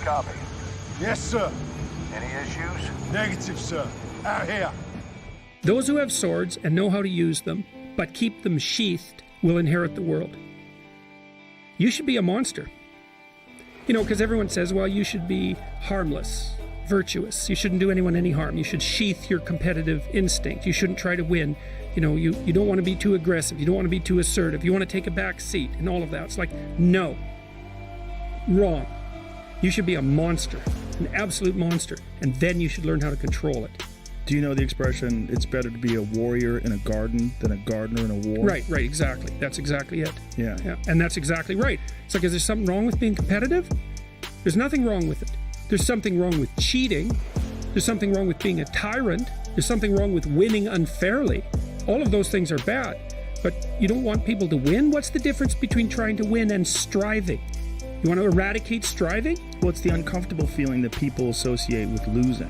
Copy. Yes, sir. Any issues? Negative, sir. Out here. Those who have swords and know how to use them, but keep them sheathed, will inherit the world. You should be a monster. You know, because everyone says, well, you should be harmless, virtuous. You shouldn't do anyone any harm. You should sheath your competitive instinct. You shouldn't try to win. You know, you don't want to be too aggressive. You don't want to be too assertive. You want to take a back seat and all of that. It's like, no. Wrong. You should be a monster, an absolute monster, and then you should learn how to control it. Do you know the expression, it's better to be a warrior in a garden than a gardener in a war? Right, exactly. That's exactly it. Yeah. And that's exactly right. It's like, is there something wrong with being competitive? There's nothing wrong with it. There's something wrong with cheating. There's something wrong with being a tyrant. There's something wrong with winning unfairly. All of those things are bad. But you don't want people to win? What's the difference between trying to win and striving? You want to eradicate striving? Well, it's the uncomfortable feeling that people associate with losing.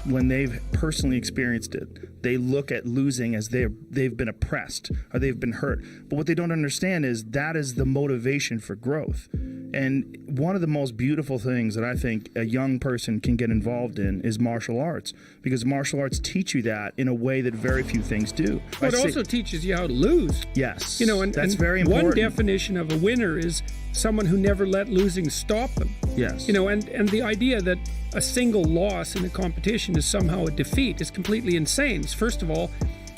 When they've personally experienced it, they look at losing as they've been oppressed or they've been hurt. But what they don't understand is that is the motivation for growth. And one of the most beautiful things that I think a young person can get involved in is martial arts, because martial arts teach you that in a way that very few things do. But it also teaches you how to lose. Yes, you know, and that's very important. One definition of a winner is someone who never let losing stop them. Yes. You know, and the idea that a single loss in a competition is somehow a defeat is completely insane. First of all,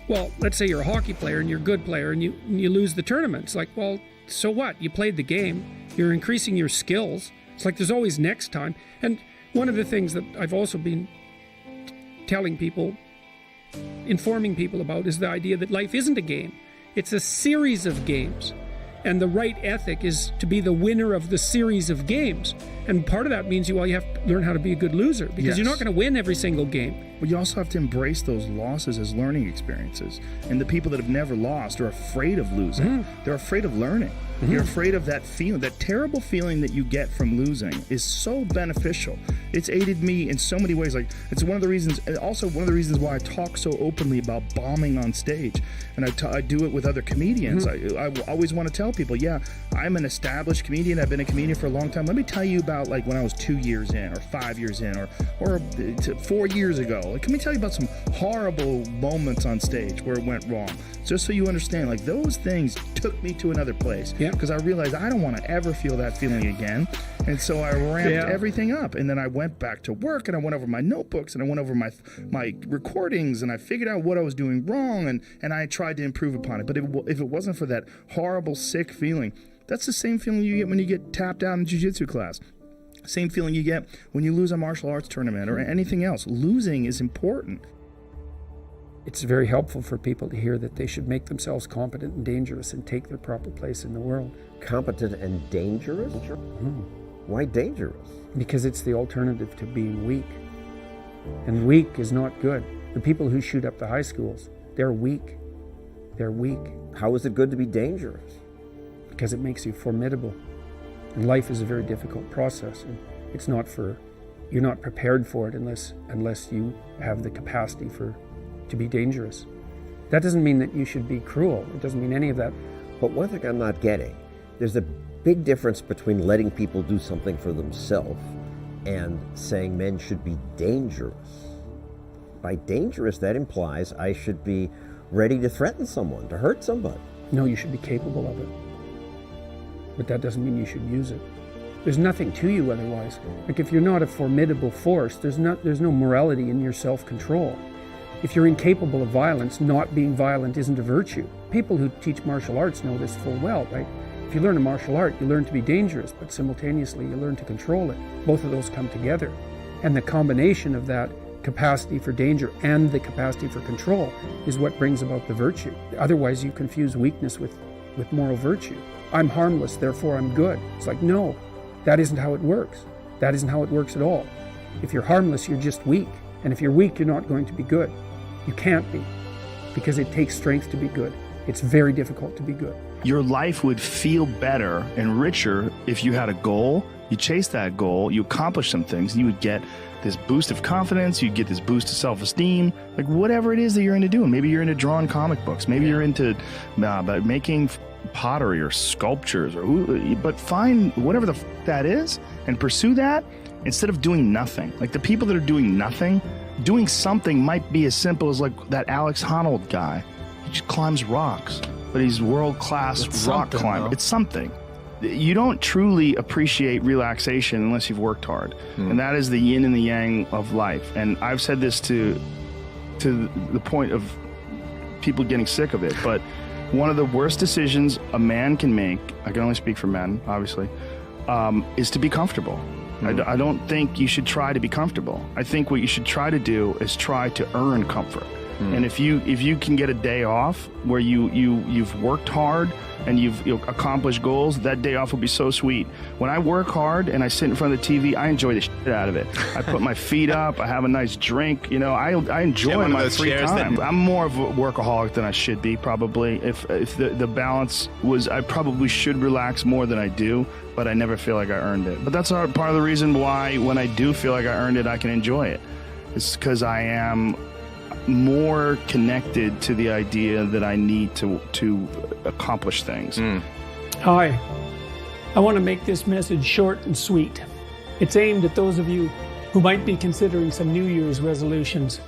well, let's say you're a hockey player and you're a good player and you lose the tournament. It's like, well, so what? You played the game. You're increasing your skills. It's like there's always next time. And one of the things that I've also been telling people, informing people about, is the idea that life isn't a game. It's a series of games. And the right ethic is to be the winner of the series of games. And part of that means you have to learn how to be a good loser, because you're not going to win every single game. But you also have to embrace those losses as learning experiences. And the people that have never lost are afraid of losing. They're afraid of learning. You're afraid of that feeling, that terrible feeling that you get from losing is so beneficial. It's aided me in so many ways. Like, it's one of the reasons, and also one of the reasons why I talk so openly about bombing on stage. And I do it with other comedians. I always want to tell people, yeah, I'm an established comedian. I've been a comedian for a long time. Let me tell you about, like, when I was 2 years in or 5 years in or 4 years ago. Like, let me tell you about some horrible moments on stage where it went wrong. Just so you understand, like, those things took me to another place. Yeah. Because I realized I don't want to ever feel that feeling again. And so I ramped everything up. And then I went back to work and I went over my notebooks and I went over my recordings and I figured out what I was doing wrong and I tried to improve upon it. But if it wasn't for that horrible, sick feeling, that's the same feeling you get when you get tapped out in jiu-jitsu class. Same feeling you get when you lose a martial arts tournament or anything else. Losing is important. It's very helpful for people to hear that they should make themselves competent and dangerous and take their proper place in the world. Competent and dangerous? Why dangerous? Because it's the alternative to being weak. And weak is not good. The people who shoot up the high schools, they're weak. They're weak. How is it good to be dangerous? Because it makes you formidable. And life is a very difficult process. And it's not you're not prepared for it unless you have the capacity to be dangerous. That doesn't mean that you should be cruel. It doesn't mean any of that. But one thing I'm not getting, there's a big difference between letting people do something for themselves and saying men should be dangerous. By dangerous, that implies I should be ready to threaten someone, to hurt somebody. No, you should be capable of it. But that doesn't mean you should use it. There's nothing to you otherwise. Like, if you're not a formidable force, there's no morality in your self-control. If you're incapable of violence, not being violent isn't a virtue. People who teach martial arts know this full well, right? If you learn a martial art, you learn to be dangerous, but simultaneously you learn to control it. Both of those come together. And the combination of that capacity for danger and the capacity for control is what brings about the virtue. Otherwise, you confuse weakness with moral virtue. I'm harmless, therefore I'm good. It's like, no, that isn't how it works. That isn't how it works at all. If you're harmless, you're just weak. And if you're weak, you're not going to be good. You can't be, because it takes strength to be good. It's very difficult to be good. Your life would feel better and richer if you had a goal, you chased that goal, you accomplished some things, and you would get this boost of confidence, you'd get this boost of self-esteem, like whatever it is that you're into doing. Maybe you're into drawing comic books, maybe you're into making pottery or sculptures, but find whatever that is and pursue that. instead of doing nothing. Like the people that are doing nothing, doing something might be as simple as like that Alex Honnold guy. He just climbs rocks, but he's world-class It's rock something, climber. though. It's something. You don't truly appreciate relaxation unless you've worked hard. And that is the yin and the yang of life. And I've said this to the point of people getting sick of it, but one of the worst decisions a man can make, I can only speak for men, obviously, is to be comfortable. I don't think you should try to be comfortable. I think what you should try to do is try to earn comfort. And if you can get a day off where you've worked hard and you've accomplished goals, that day off will be so sweet. When I work hard and I sit in front of the TV, I enjoy the shit out of it. I put my feet up, I have a nice drink, I enjoy one of my those free chairs time. that- I'm more of a workaholic than I should be, probably. If the balance was, I probably should relax more than I do, but I never feel like I earned it. But that's part of the reason why when I do feel like I earned it, I can enjoy it. It's because I am more connected to the idea that I need to accomplish things. Hi. I want to make this message short and sweet. It's aimed at those of you who might be considering some New Year's resolutions.